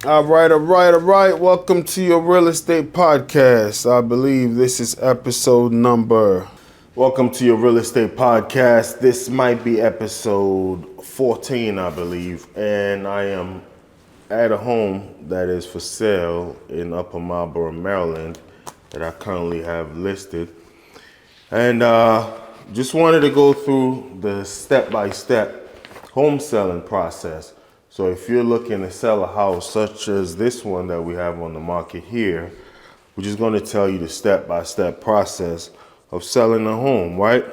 All right. Welcome to your real estate podcast. I believe this is episode number. Welcome to your real estate podcast. This might be episode 14, I believe. And I am at a home that is for sale in Upper Marlboro, Maryland, that I currently have listed. And just wanted to go through the step-by-step home selling process. So if you're looking to sell a house such as this one that we have on the market here, we're just going to tell you the step-by-step process of selling a home, right?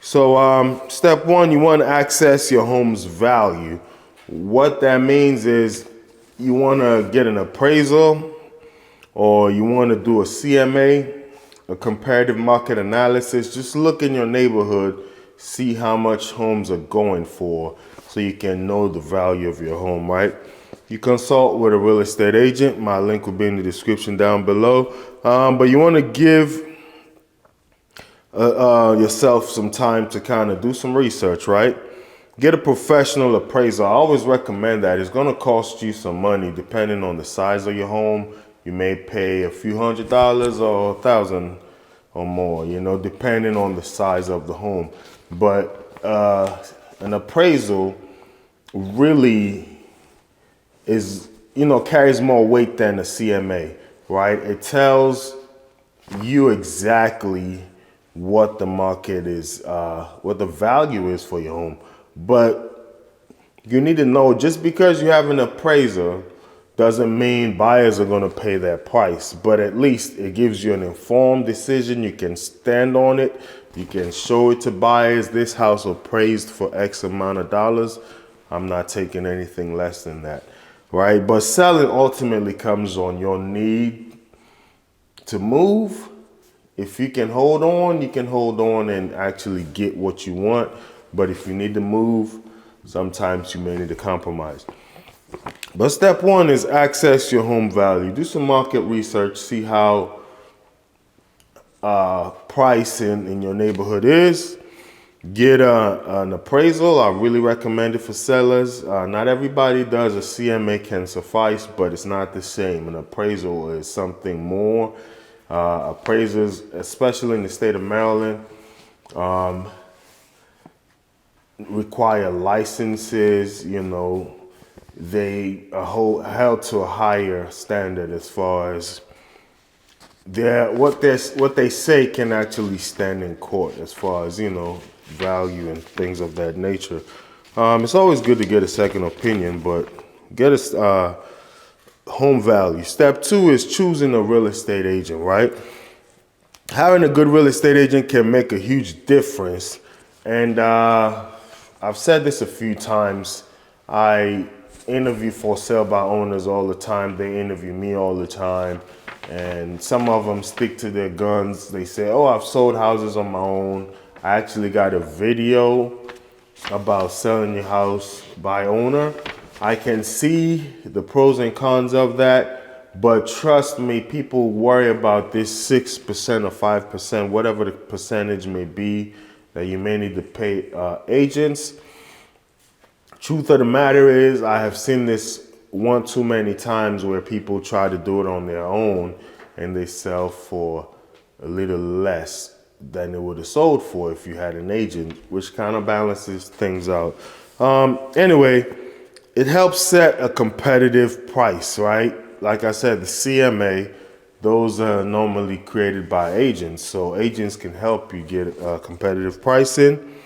So step one, you want to access your home's value. What that means is you want to get an appraisal, or you want to do a CMA, a comparative market analysis. Just look in your neighborhood, see how much homes are going for, so you can know the value of your home, right? You consult with a real estate agent. My link will be in the description down below. But you want to give yourself some time to kind of do some research, right? Get a professional appraiser. I always recommend that. It's going to cost you some money depending on the size of your home. You may pay a few $100s or $1,000 or more, depending on the size of the home. But an appraisal really is, carries more weight than a CMA, right? It tells you exactly what the market is, what the value is for your home. But you need to know, just because you have an appraiser doesn't mean buyers are going to pay that price, but at least it gives you an informed decision. You can stand on it. You can show it to buyers. This house appraised for X amount of dollars. I'm not taking anything less than that, right? But selling ultimately comes on your need to move. If you can hold on, you can hold on and actually get what you want. But if you need to move, sometimes you may need to compromise. But step one is access your home value. Do some market research, see how pricing in your neighborhood is. Get an appraisal. I really recommend it for sellers. Not everybody does. A CMA can suffice, but it's not the same. An appraisal is something more. Appraisers, especially in the state of Maryland, require licenses. They are held to a higher standard as far as what they say can actually stand in court, as far as value and things of that nature. It's always good to get a second opinion, but get a home value. Step two is choosing a real estate agent, right? Having a good real estate agent can make a huge difference. And I've said this a few times. I interview for sale by owners all the time. They interview me all the time. And some of them stick to their guns. They say, oh, I've sold houses on my own. I actually got a video about selling your house by owner. I can see the pros and cons of that. But trust me, people worry about this 6% or 5%, whatever the percentage may be, that you may need to pay agents. Truth of the matter is, I have seen this one too many times where people try to do it on their own and they sell for a little less than it would have sold for if you had an agent, which kind of balances things out. Anyway, it helps set a competitive price, right? Like I said, the CMA, those are normally created by agents. So agents can help you get competitive pricing.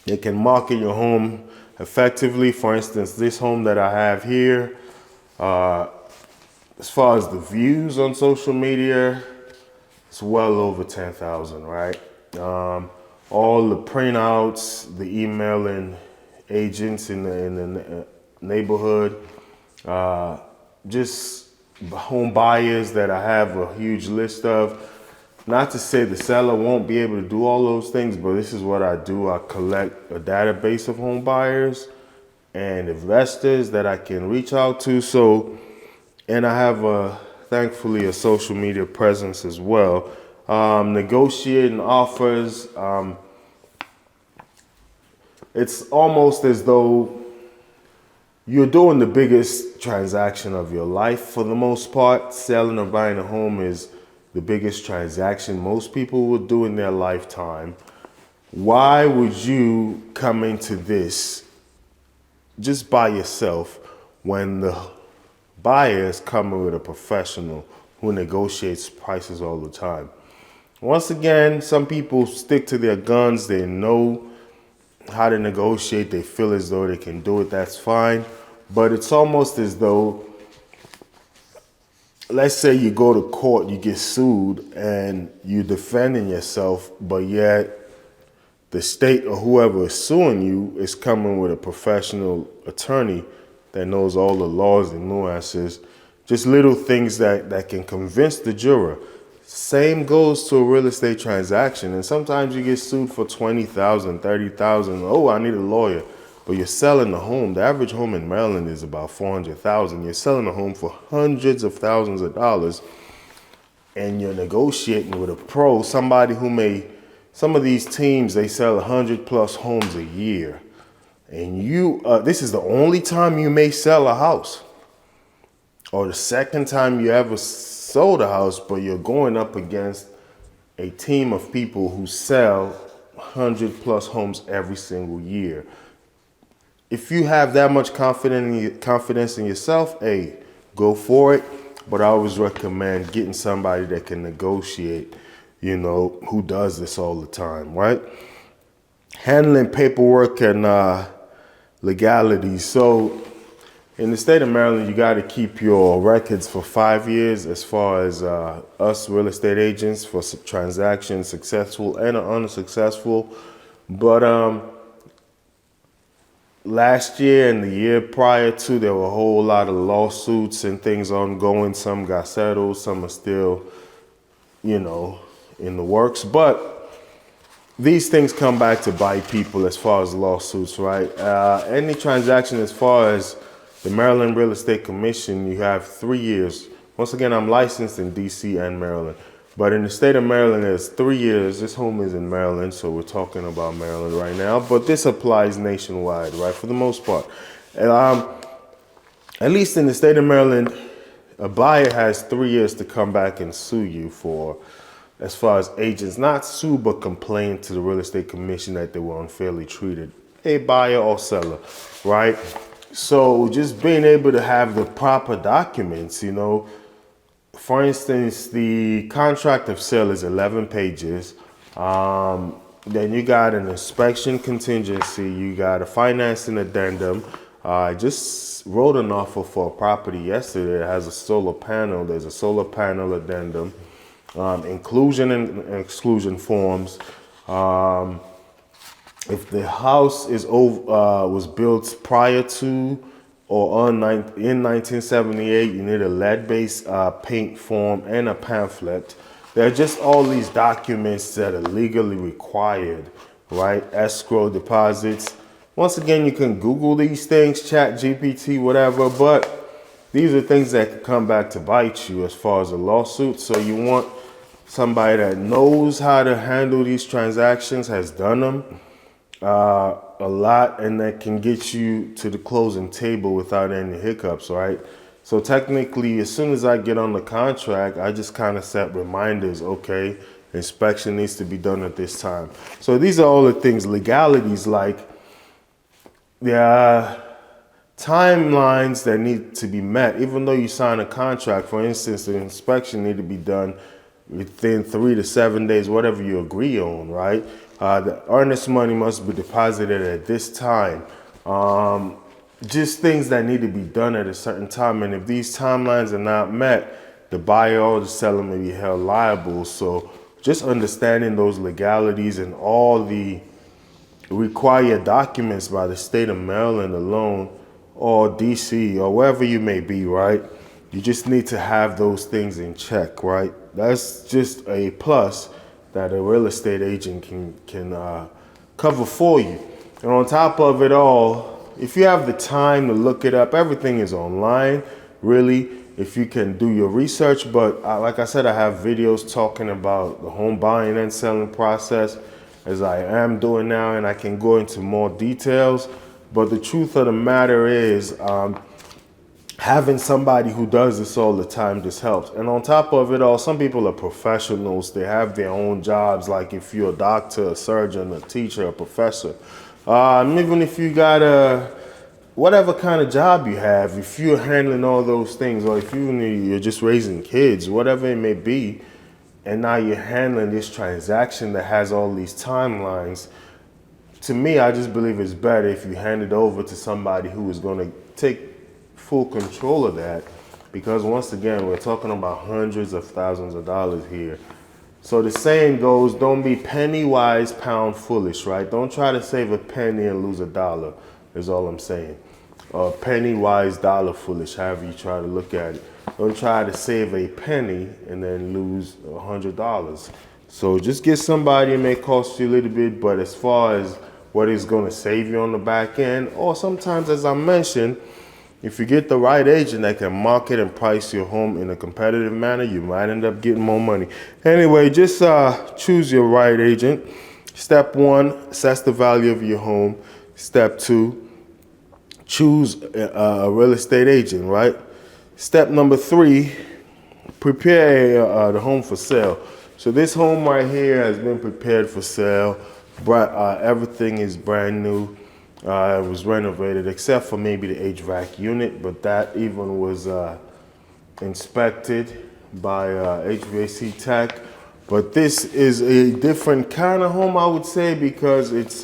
They can market your home effectively. For instance, this home that I have here, as far as the views on social media, it's well over 10,000, right? All the printouts, the emailing agents in the neighborhood, just home buyers that I have a huge list of. Not to say the seller won't be able to do all those things, but this is what I do. I collect a database of home buyers and investors that I can reach out to. And I have thankfully a social media presence as well. Negotiating offers. It's almost as though you're doing the biggest transaction of your life for the most part. Selling or buying a home is the biggest transaction most people will do in their lifetime. Why would you come into this just by yourself when the buyer is coming with a professional who negotiates prices all the time? Once again, some people stick to their guns. They know how to negotiate. They feel as though they can do it. That's fine. But it's almost as though, let's say you go to court, you get sued, and you're defending yourself, but yet the state or whoever is suing you is coming with a professional attorney that knows all the laws and nuances, just little things that can convince the juror. Same goes to a real estate transaction. And sometimes you get sued for $20,000, $30,000. Oh, I need a lawyer. But you're selling a home. The average home in Maryland is about $400,000. You're selling a home for hundreds of thousands of dollars, and you're negotiating with a pro, somebody who may. Some of these teams, they sell 100 plus homes a year, and this is the only time you may sell a house, or the second time you ever sold a house, but you're going up against a team of people who sell 100 plus homes every single year. If you have that much confidence in yourself, hey, go for it. But I always recommend getting somebody that can negotiate, who does this all the time, right? Handling paperwork and legalities. So in the state of Maryland, you got to keep your records for 5 years as far as us real estate agents for transactions, successful and unsuccessful. But last year and the year prior to, there were a whole lot of lawsuits and things ongoing. Some got settled, some are still, in the works. But these things come back to bite people as far as lawsuits, right? Any transaction as far as the Maryland Real Estate Commission, you have 3 years. Once again, I'm licensed in DC and Maryland. But in the state of Maryland, there's 3 years. This home is in Maryland, so we're talking about Maryland right now. But this applies nationwide, right, for the most part. And at least in the state of Maryland, a buyer has 3 years to come back and sue you for, as far as agents, not sue, but complain to the Real Estate Commission that they were unfairly treated, a buyer or seller, right? So just being able to have the proper documents, for instance, the contract of sale is 11 pages. Then you got an inspection contingency. You got a financing addendum. I just wrote an offer for a property yesterday that has a solar panel. There's a solar panel addendum, inclusion and exclusion forms. If the house was built prior to or in 1978, you need a lead-based paint form and a pamphlet. There are just all these documents that are legally required, right? Escrow deposits. Once again, you can Google these things, Chat GPT, whatever, but these are things that can come back to bite you as far as a lawsuit. So you want somebody that knows how to handle these transactions, has done them a lot, and that can get you to the closing table without any hiccups, right? So technically, as soon as I get on the contract, I just kind of set reminders. Okay, inspection needs to be done at this time. So these are all the things, legalities, like there are timelines that need to be met. Even though you sign a contract, for instance, the inspection need to be done within 3 to 7 days, whatever you agree on, right? The earnest money must be deposited at this time. Just things that need to be done at a certain time. And if these timelines are not met, the buyer or the seller may be held liable. So just understanding those legalities and all the required documents by the state of Maryland alone, or DC, or wherever you may be, right? You just need to have those things in check, right? That's just a plus that a real estate agent can cover for you. And on top of it all, if you have the time to look it up, everything is online, really, if you can do your research. But like I said, I have videos talking about the home buying and selling process, as I am doing now, and I can go into more details. But the truth of the matter is, having somebody who does this all the time just helps. And on top of it all, some people are professionals. They have their own jobs. Like if you're a doctor, a surgeon, a teacher, a professor, even if you got whatever kind of job you have, if you're handling all those things, or if you're just raising kids, whatever it may be, and now you're handling this transaction that has all these timelines, to me, I just believe it's better if you hand it over to somebody who is going to take full control of that, because once again, we're talking about hundreds of thousands of dollars here. So the saying goes, don't be penny wise, pound foolish, right? Don't try to save a penny and lose a dollar, is all I'm saying. Penny wise, dollar foolish, however you try to look at it. Don't try to save a penny and then lose $100. So just get somebody. It may cost you a little bit, but as far as what is going to save you on the back end, or sometimes, as I mentioned, if you get the right agent that can market and price your home in a competitive manner, you might end up getting more money. Anyway, just choose your right agent. Step 1, assess the value of your home. Step 2, choose a real estate agent, right? Step number 3, prepare the home for sale. So this home right here has been prepared for sale. Everything is brand new. It was renovated except for maybe the HVAC unit, but that even was inspected by HVAC tech. But this is a different kind of home, I would say, because it's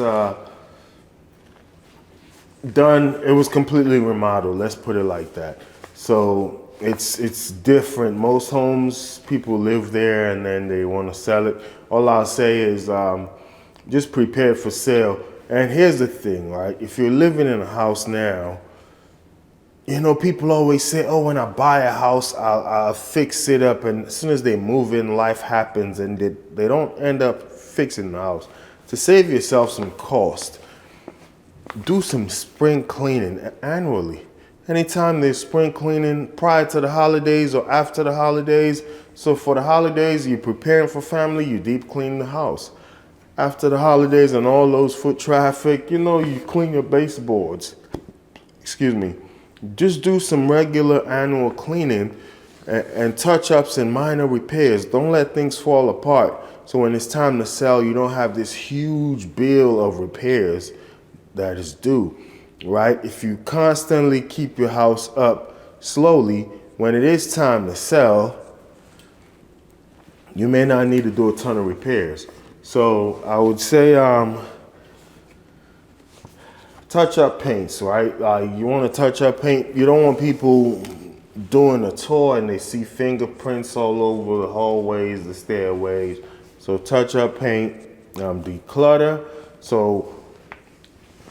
it was completely remodeled, let's put it like that. So it's different. Most homes, people live there and then they want to sell it. All I'll say is just prepare for sale. And here's the thing, right? If you're living in a house now, you know, people always say, oh, when I buy a house, I'll fix it up. And as soon as they move in, life happens and they don't end up fixing the house. To save yourself some cost, do some spring cleaning annually. Anytime there's spring cleaning prior to the holidays or after the holidays. So for the holidays, you're preparing for family, you deep clean the house. After the holidays and all those foot traffic, you know, you clean your baseboards. Excuse me. Just do some regular annual cleaning and touch-ups and minor repairs. Don't let things fall apart. So when it's time to sell, you don't have this huge bill of repairs that is due, right? If you constantly keep your house up slowly, when it is time to sell, you may not need to do a ton of repairs. So I would say touch up paints, right? You want to touch up paint. You don't want people doing a tour and they see fingerprints all over the hallways, the stairways. So touch up paint, declutter. So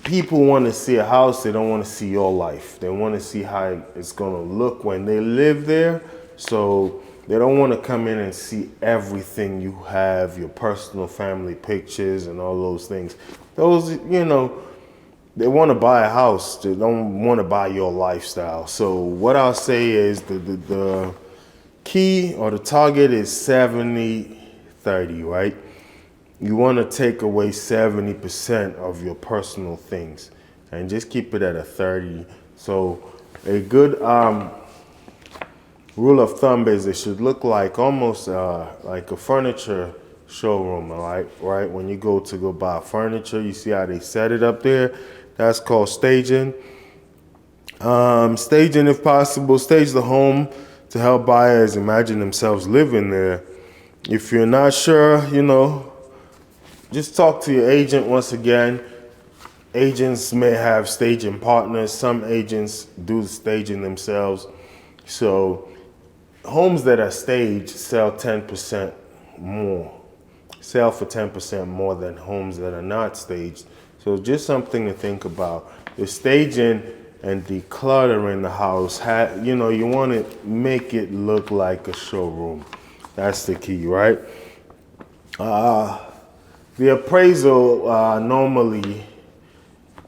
people want to see a house. They don't want to see your life. They want to see how it's going to look when they live there. So they don't want to come in and see everything you have, your personal family pictures and all those things. Those, you know, they want to buy a house. They don't want to buy your lifestyle. So what I'll say is the key or the target is 70-30, right? You want to take away 70% of your personal things and just keep it at a 30. So a good rule of thumb is it should look like almost like a furniture showroom, right? When you go buy furniture, you see how they set it up there. That's called staging. Staging, if possible, stage the home to help buyers imagine themselves living there. If you're not sure, you know, just talk to your agent once again. Agents may have staging partners. Some agents do the staging themselves. So homes that are staged sell 10% more. Sell for 10% more than homes that are not staged. So just something to think about. The staging and decluttering the house, you know, you want to make it look like a showroom. That's the key, right? The appraisal normally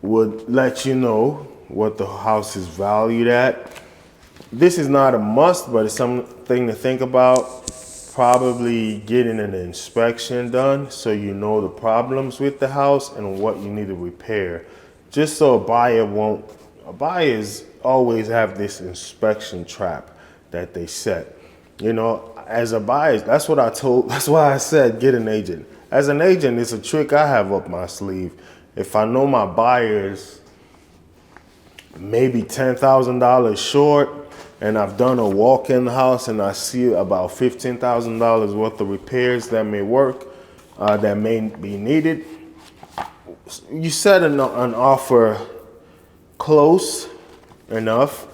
would let you know what the house is valued at. This is not a must, but it's something to think about. Probably getting an inspection done so you know the problems with the house and what you need to repair. just so buyers always have this inspection trap that they set. You know, as a buyer, that's why I said get an agent. As an agent, it's a trick I have up my sleeve. If I know my buyers maybe $10,000 short, and I've done a walk in the house and I see about $15,000 worth of repairs that may work, that may be needed, you set an offer close enough.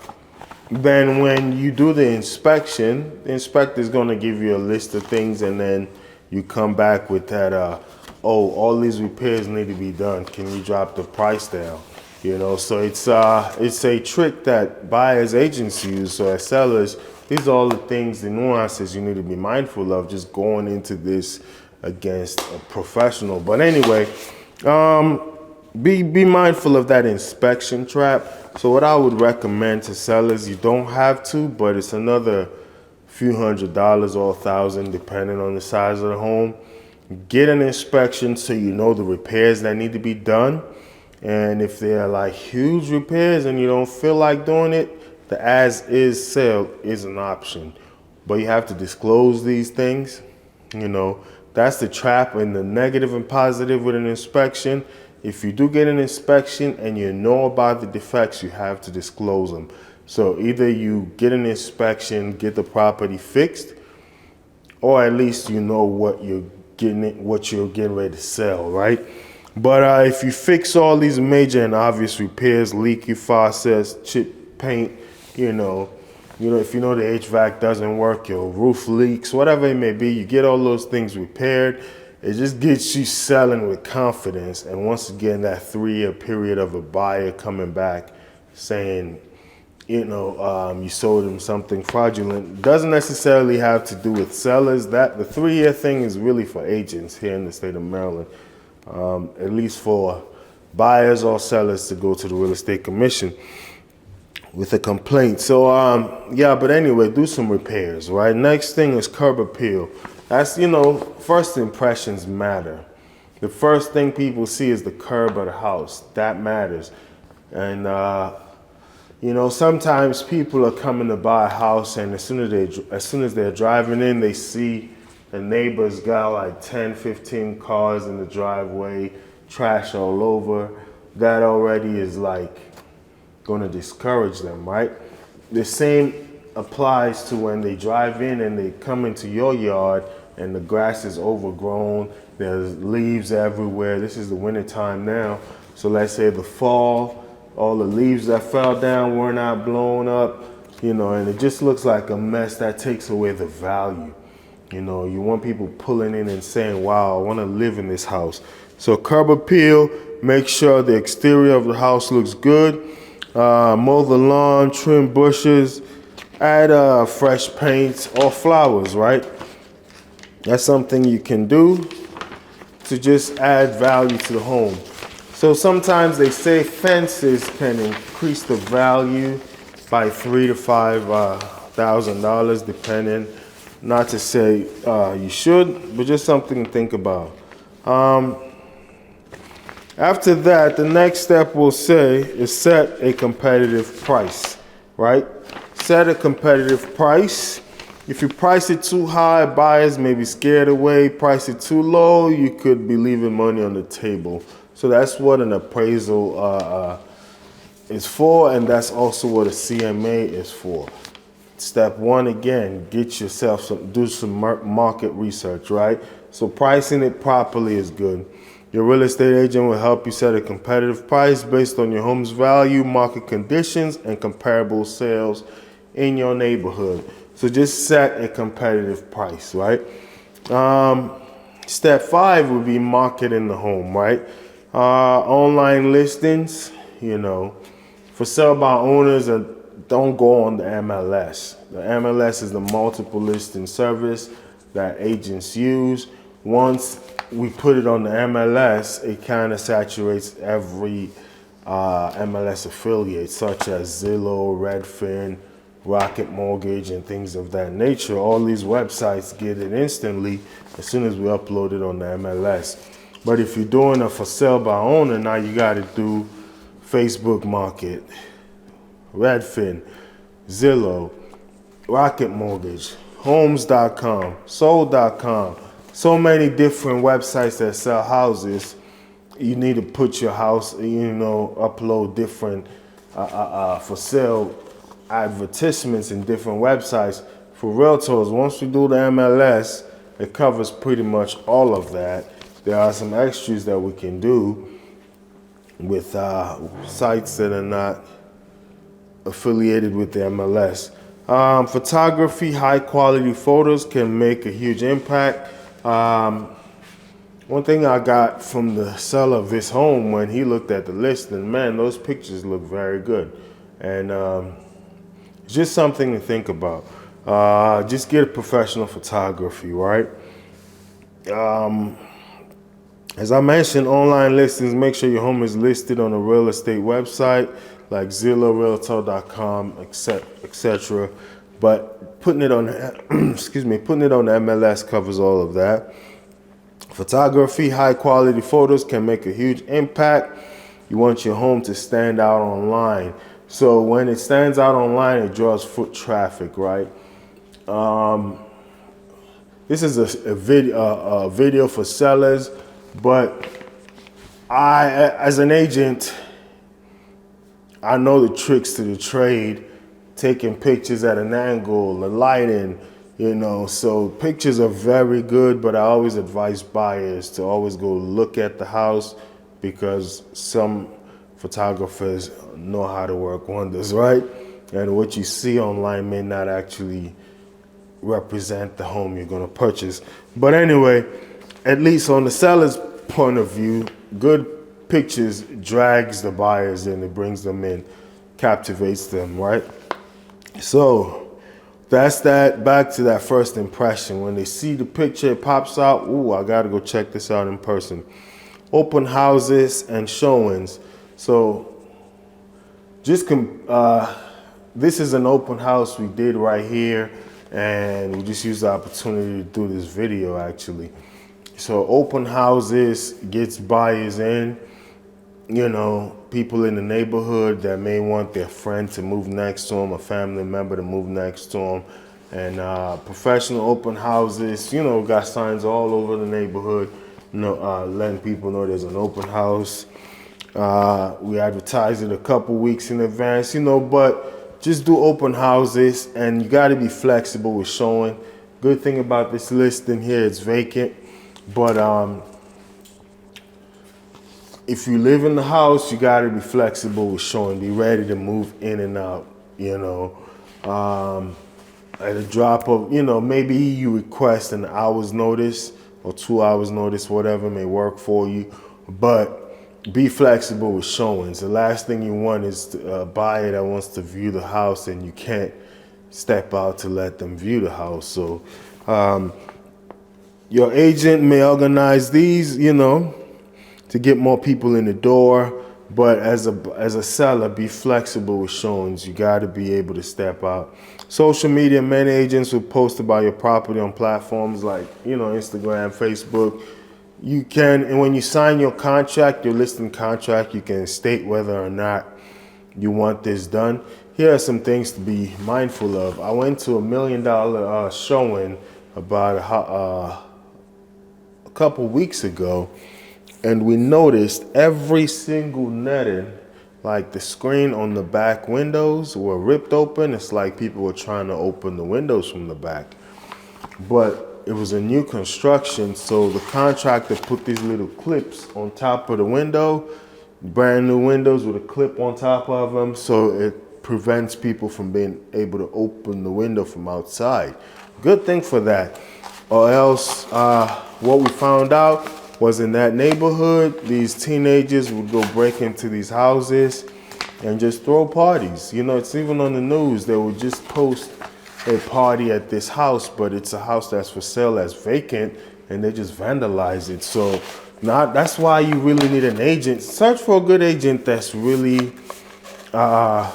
Then when you do the inspection, the inspector is going to give you a list of things, and then you come back with that, oh, all these repairs need to be done. Can you drop the price down? You know, so it's a trick that buyers agents use. So as sellers, these are all the things, the nuances you need to be mindful of just going into this against a professional. But anyway, be mindful of that inspection trap. So what I would recommend to sellers, you don't have to, but it's another few $100s or $1,000 depending on the size of the home. Get an inspection so you know the repairs that need to be done. And if they're like huge repairs and you don't feel like doing it, the as-is sale is an option. But you have to disclose these things. You know, that's the trap and the negative and positive with an inspection. If you do get an inspection and you know about the defects, you have to disclose them. So either you get an inspection, get the property fixed, or at least you know what you're getting ready to sell, right? But if you fix all these major and obvious repairs, leaky faucets, chip paint, you know, if you know the HVAC doesn't work, your roof leaks, whatever it may be, you get all those things repaired. It just gets you selling with confidence. And once again, that 3-year period of a buyer coming back saying, you know, you sold them something fraudulent doesn't necessarily have to do with sellers. That the 3-year thing is really for agents here in the state of Maryland. At least for buyers or sellers to go to the real estate commission with a complaint. So yeah, but anyway, do some repairs, right? Next thing is curb appeal. That's, you know, first impressions matter. The first thing people see is the curb of the house. That matters. And you know, sometimes people are coming to buy a house, and as soon as they're driving in, they see the neighbor's got like 10, 15 cars in the driveway, trash all over. That already is like gonna discourage them, right? The same applies to when they drive in and they come into your yard and the grass is overgrown, there's leaves everywhere. This is the winter time now. So let's say the fall, all the leaves that fell down were not blown up, you know, and it just looks like a mess. That takes away the value. You know, you want people pulling in and saying, wow, I want to live in this house. So curb appeal, make sure the exterior of the house looks good. Mow the lawn, trim bushes, add fresh paints or flowers, right? That's something you can do to just add value to the home. So sometimes they say fences can increase the value by $3,000 to $5,000 depending. Not to say you should, but just something to think about. After that, the next step we'll say is set a competitive price, right? Set a competitive price. If you price it too high, buyers may be scared away. Price it too low, you could be leaving money on the table. So that's what an appraisal is for, and that's also what a CMA is for. Step one, again, get yourself do some market research, right? So pricing it properly is good. Your real estate agent will help you set a competitive price based on your home's value, market conditions, and comparable sales in your neighborhood. So just set a competitive price, right? Step 5 would be marketing the home, right? Online listings, you know, for sale by owners, don't go on the MLS. The MLS is the multiple listing service that agents use. Once we put it on the MLS, it kind of saturates every MLS affiliate, such as Zillow, Redfin, Rocket Mortgage, and things of that nature. All these websites get it instantly as soon as we upload it on the MLS. But if you're doing a for sale by owner, now you got to do Facebook Market, Redfin, Zillow, Rocket Mortgage, Homes.com, Sold.com. So many different websites that sell houses. You need to put your house, upload different for sale advertisements in different websites. For realtors, once we do the MLS, it covers pretty much all of that. There are some extras that we can do with sites that are not affiliated with the MLS. Photography, high quality photos can make a huge impact. One thing I got from the seller of this home when he looked at the listing, man, those pictures look very good. And it's just something to think about. Just get a professional photography, right? As I mentioned, online listings, make sure your home is listed on a real estate website like Zillow, Realtor.com, etc. But putting it on, putting it on the MLS covers all of that. Photography, high quality photos can make a huge impact. You want your home to stand out online. So when it stands out online, it draws foot traffic, right? This is a video for sellers, but as an agent, I know the tricks to the trade, taking pictures at an angle, the lighting, so pictures are very good, but I always advise buyers to always go look at the house because some photographers know how to work wonders, right? And what you see online may not actually represent the home you're going to purchase. But anyway, at least on the seller's point of view, good pictures drags the buyers in, it brings them in, captivates them, right? So that's that. Back to that first impression. When they see the picture, it pops out, ooh, I got to go check this out in person. Open houses and showings. So this is an open house we did right here, and we just used the opportunity to do this video actually. So open houses gets buyers in, people in the neighborhood that may want their friend to move next to them, a family member to move next to them. And professional open houses, got signs all over the neighborhood, letting people know there's an open house. We advertise it a couple weeks in advance, but just do open houses, and you got to be flexible with showing. Good thing about this listing here, it's vacant, but if you live in the house, you got to be flexible with showing. Be ready to move in and out, at a drop of, maybe you request an hour's notice or 2 hours notice, whatever may work for you, but be flexible with showings. The last thing you want is a buyer that wants to view the house and you can't step out to let them view the house. So your agent may organize these, to get more people in the door, but as a seller, be flexible with showings. You got to be able to step out. Social media, many agents will post about your property on platforms like, Instagram, Facebook. You can, and when you sign your contract, your listing contract, you can state whether or not you want this done. Here are some things to be mindful of. I went to $1 million showing about a couple weeks ago, and we noticed every single netting, like the screen on the back windows were ripped open. It's like people were trying to open the windows from the back. But it was a new construction, so the contractor put these little clips on top of the window, brand new windows with a clip on top of them, so it prevents people from being able to open the window from outside. Good thing for that. Or else, what we found out was in that neighborhood, these teenagers would go break into these houses and just throw parties. It's even on the news. They would just post a party at this house, but it's a house that's for sale, that's vacant, and they just vandalize it. So that's why you really need an agent. Search for a good agent that's really on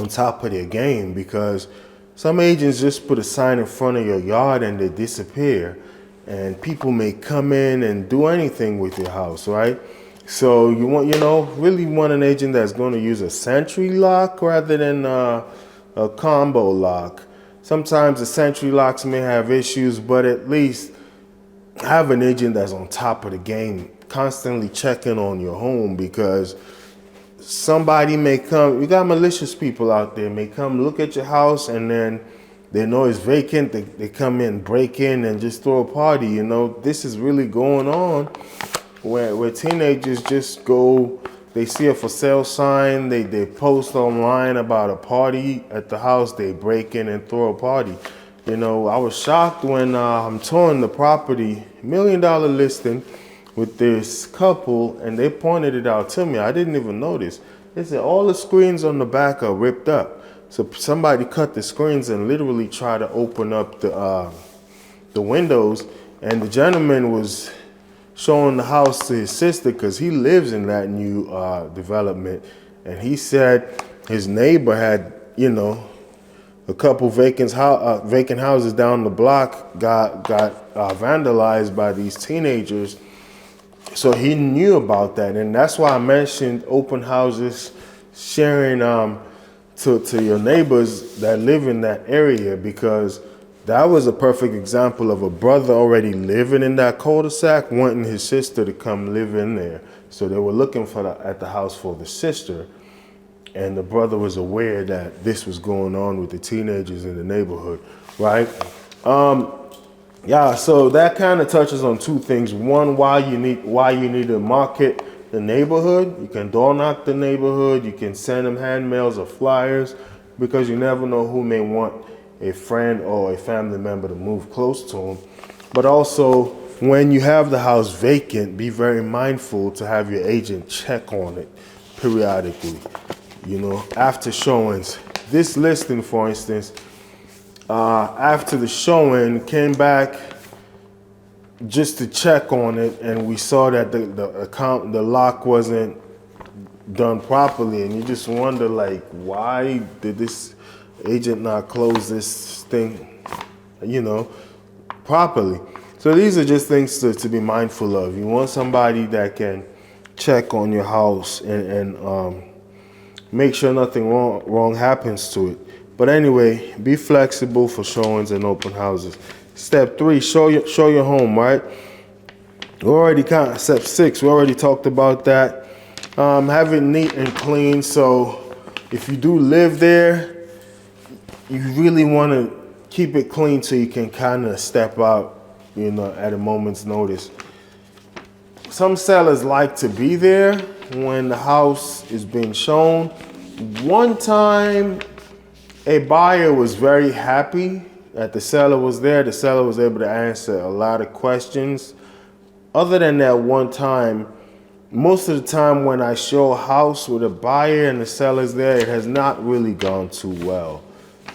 top of their game, because some agents just put a sign in front of your yard and they disappear, and people may come in and do anything with your house, right? So you want, really want an agent that's going to use a Sentry lock rather than a combo lock. Sometimes the Sentry locks may have issues, but at least have an agent that's on top of the game, constantly checking on your home, because somebody may come, you got malicious people out there, may come look at your house and then they know it's vacant. They come in, break in, and just throw a party. This is really going on where teenagers just go, they see a for sale sign, they post online about a party at the house, they break in and throw a party. I was shocked when I'm touring the property, $1 million listing with this couple, and they pointed it out to me. I didn't even notice. They said all the screens on the back are ripped up. So somebody cut the screens and literally tried to open up the windows, and the gentleman was showing the house to his sister because he lives in that new development, and he said his neighbor had, a couple vacant houses down the block got vandalized by these teenagers. So he knew about that, and that's why I mentioned open houses, sharing to your neighbors that live in that area, because that was a perfect example of a brother already living in that cul-de-sac, wanting his sister to come live in there. So they were looking at the house for the sister, and the brother was aware that this was going on with the teenagers in the neighborhood, right? Yeah, so that kind of touches on two things. One, why you need to market the neighborhood. You can door knock the neighborhood. You can send them hand mails or flyers, because you never know who may want a friend or a family member to move close to them. But also, when you have the house vacant, be very mindful to have your agent check on it periodically, after showings. This listing, for instance, after the showing, came back just to check on it, and we saw that the lock wasn't done properly, and you just wonder, like, why did this agent not close this thing, properly? So these are just things to be mindful of. You want somebody that can check on your house and make sure nothing wrong happens to it. But anyway, be flexible for showings and open houses. Step 3, show your home, right? Step 6, we already talked about that. Have it neat and clean. So if you do live there, you really want to keep it clean so you can kind of step out, at a moment's notice. Some sellers like to be there when the house is being shown. One time, a buyer was very happy that the seller was there. The seller was able to answer a lot of questions. Other than that one time, most of the time when I show a house with a buyer and the seller's there, it has not really gone too well.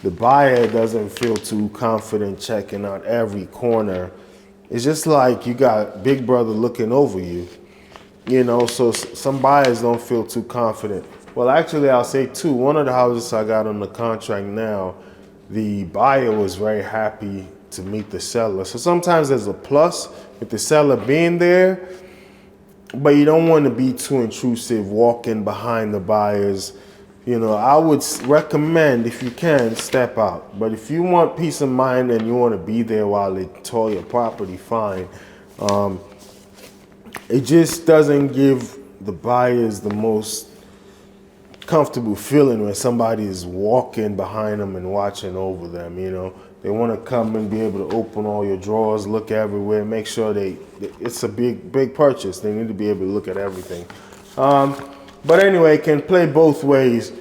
The buyer doesn't feel too confident checking out every corner. It's just like you got Big Brother looking over you, so some buyers don't feel too confident. Well, actually, I'll say two. One of the houses I got on the contract now, the buyer was very happy to meet the seller. So sometimes there's a plus with the seller being there, but you don't want to be too intrusive walking behind the buyers. I would recommend, if you can, step out. But if you want peace of mind and you want to be there while they tour your property, fine. It just doesn't give the buyers the most comfortable feeling when somebody is walking behind them and watching over them. They want to come and be able to open all your drawers, look everywhere, make sure it's a big purchase. They need to be able to look at everything. But anyway, it can play both ways.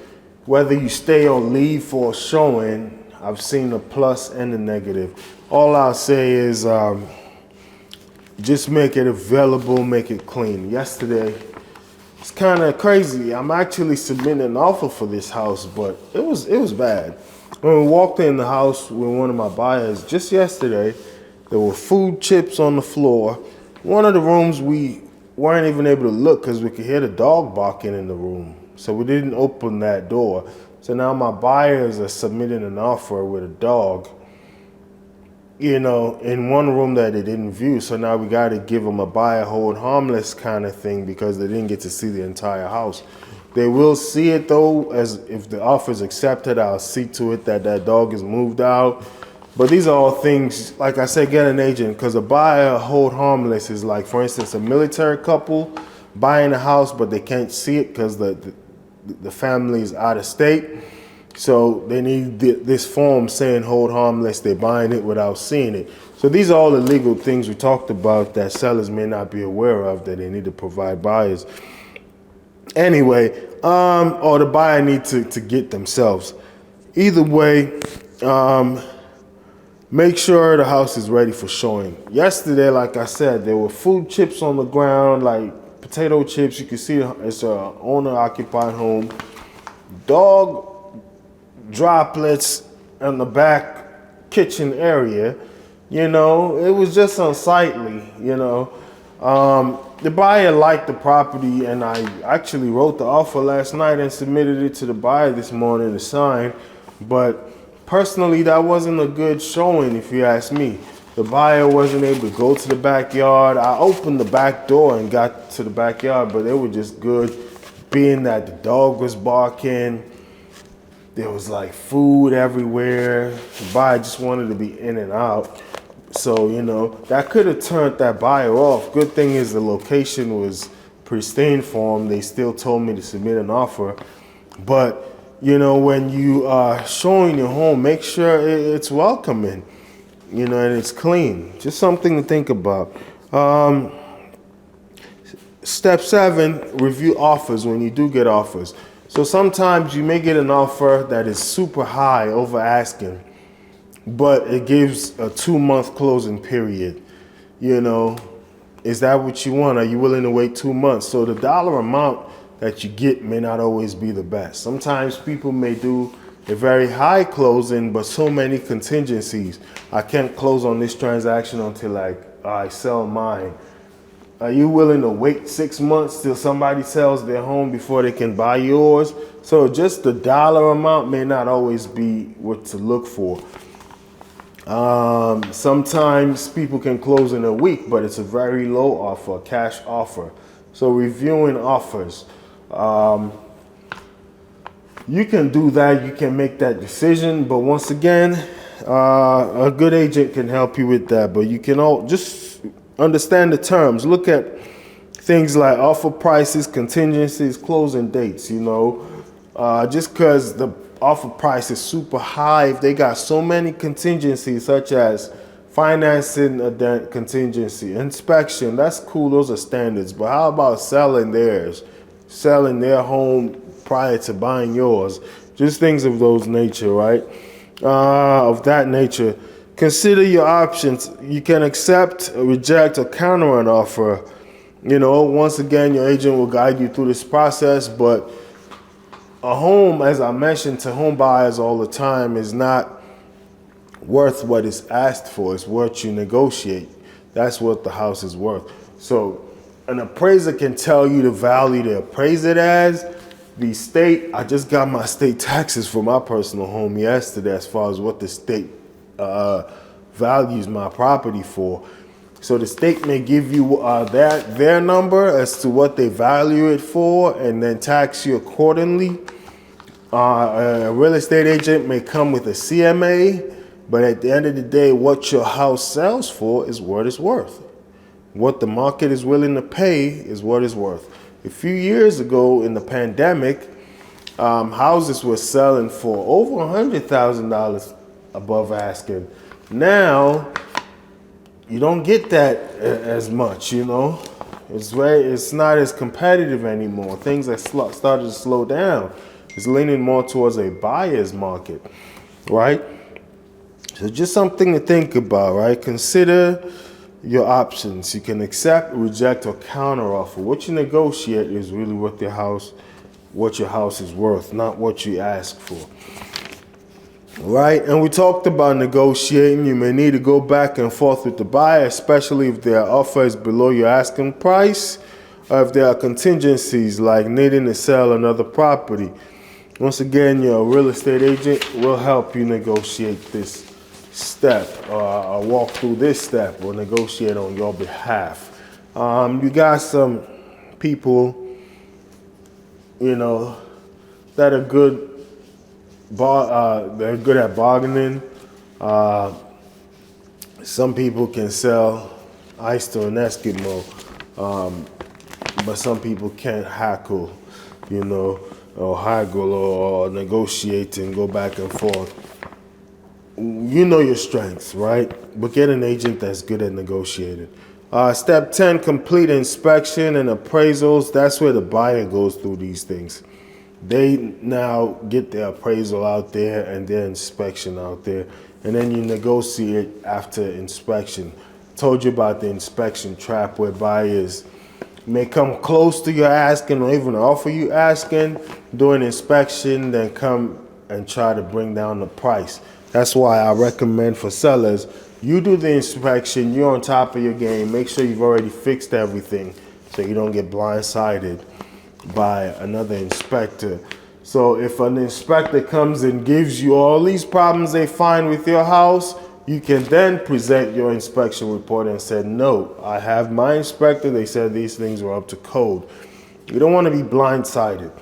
Whether you stay or leave for a showing, I've seen the plus and the negative. All I'll say is just make it available, make it clean. Yesterday, it's kind of crazy. I'm actually submitting an offer for this house, but it was bad. When we walked in the house with one of my buyers just yesterday, there were food chips on the floor. One of the rooms we weren't even able to look because we could hear the dog barking in the room. So we didn't open that door. So now my buyers are submitting an offer with a dog. in one room that they didn't view. So now we got to give them a buy and hold harmless kind of thing because they didn't get to see the entire house. They will see it though, as if the offer is accepted, I'll see to it that that dog is moved out. But these are all things, like I said, get an agent, because a buy or hold harmless is like, for instance, a military couple buying a house, but they can't see it because the family is out of state. So they need this form saying hold harmless. They're buying it without seeing it. So these are all the legal things we talked about that sellers may not be aware of that they need to provide buyers. Anyway, or the buyer need to get themselves. Either way, make sure the house is ready for showing. Yesterday, like I said, there were food chips on the ground, like potato chips. You can see it's a owner-occupied home. Dog droplets in the back kitchen area. It was just unsightly, The buyer liked the property, and I actually wrote the offer last night and submitted it to the buyer this morning to sign. But personally, that wasn't a good showing, if you ask me. The buyer wasn't able to go to the backyard. I opened the back door and got to the backyard, but they were just good, being that the dog was barking. There was like food everywhere. The buyer just wanted to be in and out. So, that could have turned that buyer off. Good thing is the location was pristine for them. They still told me to submit an offer. But, when you are showing your home, make sure it's welcoming, and it's clean. Just something to think about. Step 7, review offers when you do get offers. So sometimes you may get an offer that is super high, over asking, but it gives a 2-month closing period. Is that what you want? Are you willing to wait 2 months? So the dollar amount that you get may not always be the best. Sometimes people may do a very high closing, but so many contingencies. I can't close on this transaction until I sell mine. Are you willing to wait 6 months till somebody sells their home before they can buy yours? So just the dollar amount may not always be what to look for. Sometimes people can close in a week, but it's a very low offer, a cash offer. So reviewing offers. You can do that, you can make that decision, but once again, a good agent can help you with that. But you can all just understand the terms. Look at things like offer prices, contingencies, closing dates. Just because the offer price is super high, if they got so many contingencies such as financing a contingency, inspection, that's cool, those are standards. But how about selling their home prior to buying yours? Just things of those nature, right? Of that nature. Consider your options. You can accept, reject, or counter an offer. Once again, your agent will guide you through this process, but a home, as I mentioned to home buyers all the time, is not worth what is asked for. It's what you negotiate. That's what the house is worth. So an appraiser can tell you the value they appraise it as. The state, I just got my state taxes for my personal home yesterday as far as what the state values my property for. So the state may give you their number as to what they value it for and then tax you accordingly. A real estate agent may come with a CMA, but at the end of the day, what your house sells for is what it's worth. What the market is willing to pay is what it's worth. A few years ago in the pandemic, houses were selling for over $100,000 above asking. Now, you don't get that as much, It's not as competitive anymore. Things have started to slow down. It's leaning more towards a buyer's market, right? So just something to think about, right? Consider your options. You can accept, reject, or counter offer. What you negotiate is really what your house is worth, not what you ask for. Right, and we talked about negotiating. You may need to go back and forth with the buyer, especially if their offer is below your asking price, or if there are contingencies like needing to sell another property. Once again, your real estate agent will help you negotiate this step, or walk through this step, or negotiate on your behalf. You got some people, you know, that are good, they're good at bargaining. Some people can sell ice to an Eskimo, but some people can't hackle, you know, or haggle or negotiate and go back and forth. You know your strengths, right? But get an agent that's good at negotiating. Step 10, complete inspection and appraisals. That's where the buyer goes through these things. They now get their appraisal out there and their inspection out there, and then you negotiate after inspection. Told you about the inspection trap, where buyers may come close to your asking or even offer you asking, do an inspection, then come and try to bring down the price. That's why I recommend for sellers, you do the inspection, you're on top of your game, make sure you've already fixed everything so you don't get blindsided by another inspector. So if an inspector comes and gives you all these problems they find with your house, you can then present your inspection report and say, no, I have my inspector, they said these things were up to code. You don't want to be blindsided,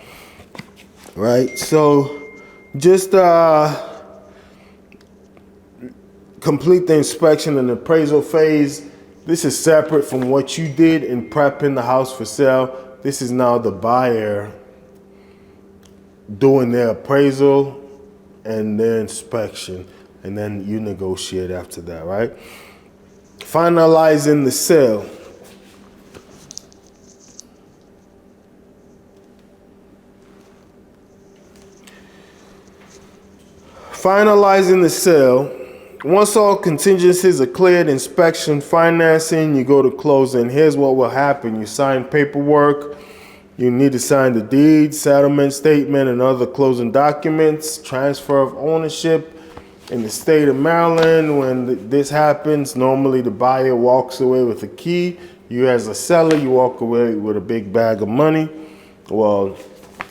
right? So just complete the inspection and appraisal phase. This is separate from what you did in prepping the house for sale. This is now the buyer doing their appraisal and their inspection, and then you negotiate after that, right? Finalizing the sale. Finalizing the sale. Once all contingencies are cleared, inspection, financing, you go to closing. Here's what will happen. You sign paperwork. You need to sign the deed, settlement statement, and other closing documents. Transfer of ownership. In the state of Maryland, when this happens, normally the buyer walks away with a key. You as a seller, you walk away with a big bag of money. Well,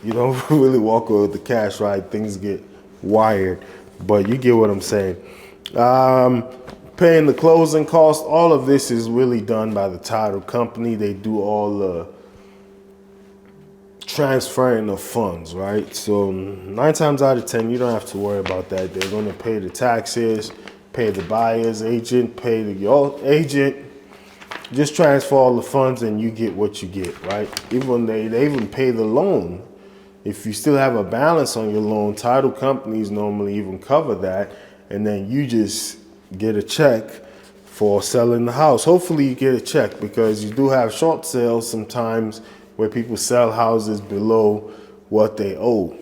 you don't really walk away with the cash, right? Things get wired, but you get what I'm saying. Paying the closing costs, all of this is really done by the title company. They do all the transferring of funds, right? So 9 times out of 10, you don't have to worry about that. They're going to pay the taxes, pay the buyer's agent, pay your agent. Just transfer all the funds and you get what you get, right? Even they even pay the loan. If you still have a balance on your loan, title companies normally even cover that, and then you just get a check for selling the house. Hopefully you get a check, because you do have short sales sometimes where people sell houses below what they owe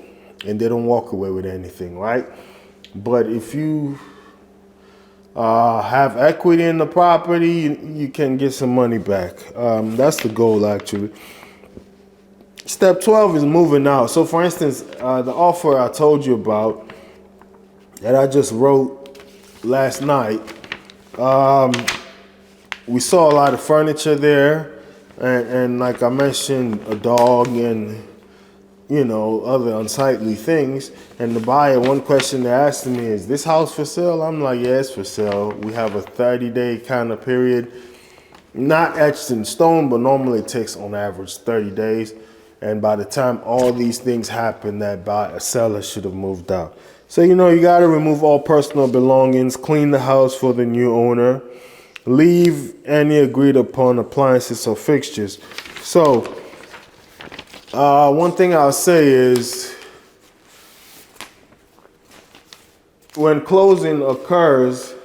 and they don't walk away with anything, right? But if you have equity in the property, you can get some money back. That's the goal, actually. Step 12 is moving out. So for instance, the offer I told you about that I just wrote last night, we saw a lot of furniture there, and like I mentioned, a dog and, you know, other unsightly things. And the buyer, one question they asked me is, this house for sale? I'm like, yeah, it's for sale. We have a 30-day kind of period, not etched in stone, but normally it takes on average 30 days. And by the time all these things happen, that seller should have moved out. So, you know, you got to remove all personal belongings, clean the house for the new owner, leave any agreed upon appliances or fixtures. So, one thing I'll say is, when closing occurs,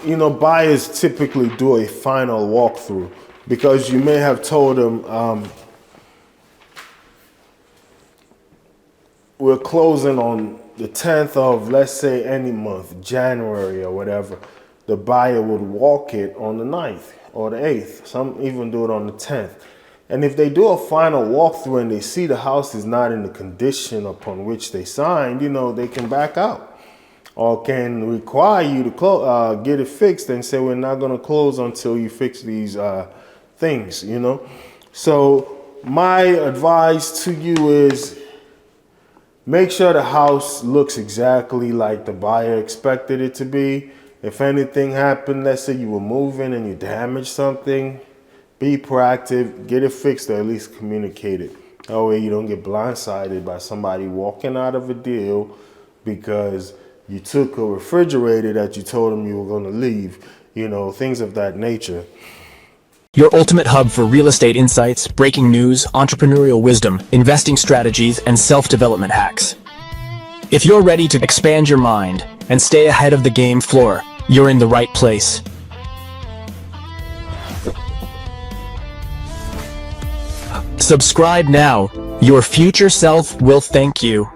you know, buyers typically do a final walkthrough, because you may have told them, we're closing on the 10th of, let's say, any month, January or whatever. The buyer would walk it on the 9th or the 8th. Some even do it on the 10th. And if they do a final walkthrough and they see the house is not in the condition upon which they signed, you know, they can back out, or can require you to get it fixed and say, we're not going to close until you fix these things, you know. So my advice to you is, make sure the house looks exactly like the buyer expected it to be. If anything happened, let's say you were moving and you damaged something, be proactive, get it fixed, or at least communicate it. That way you don't get blindsided by somebody walking out of a deal because you took a refrigerator that you told them you were going to leave, things of that nature. Your ultimate hub for real estate insights, breaking news, entrepreneurial wisdom, investing strategies, and self-development hacks. If you're ready to expand your mind and stay ahead of the game floor, you're in the right place. Subscribe now. Your future self will thank you.